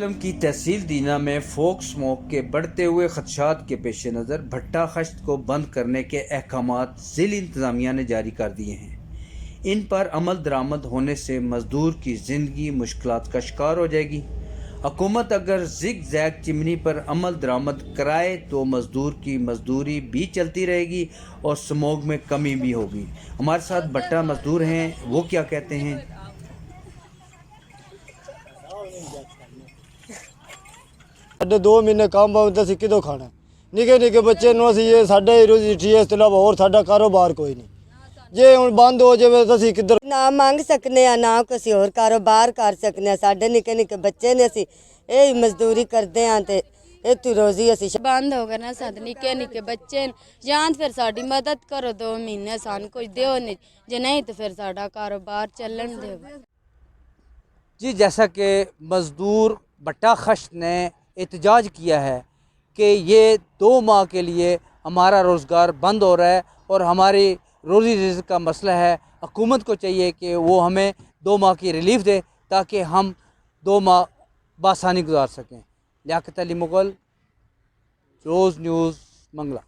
सेलम की तहसील दीना में फोक स्मोक के बढ़ते हुए खदशात के पेश नज़र भट्टा खश्त को बंद करने के अहकामात ज़िला इंतज़ामिया ने जारी कर दिए हैं। इन पर अमल दरामद होने से मज़दूर की ज़िंदगी मुश्किलात का शिकार हो जाएगी। हुकूमत अगर जिग जैग चिमनी पर अमल दरामद कराए तो मज़दूर की मजदूरी भी चलती रहेगी और स्मोक में कमी भी होगी। हमारे साथ भट्टा मज़दूर हैं, वो क्या कहते हैं। साढ़े 2 महीने काम बाबत असीं किदों खाना निके निके बच्चे नूं असीं ये साडा ही रोजी रोटी है, इस तो इलावा होर साडा कारोबार कोई नहीं। जे हुण बंद हो जावे तो असीं किधर ना मंग सकने आ ना किसी होर कारोबार कर सकने। साडे निके निके बच्चे ने, असीं यही मजदूरी करदे आ ते इत्थों रोजी असीं बंद हो गए ना। साथ निके निके बच्चे जां फिर साडी मदद करो, 2 महीने सानू कुछ दियो नहीं, जे नहीं तो फिर साडा कारोबार चलन दो। जी, जैसा कि मज़दूर भट्टा खश्त ने एहतजाज किया है कि ये 2 माह के लिए हमारा रोज़गार बंद हो रहा है और हमारी रोज़ी रिज़्क़ का मसला है। हुकूमत को चाहिए कि वो हमें 2 माह की रिलीफ़ दे ताकि हम 2 माह बासानी गुजार सकें। लियाकत अली मुग़ल, रोज़ न्यूज़, मंगला।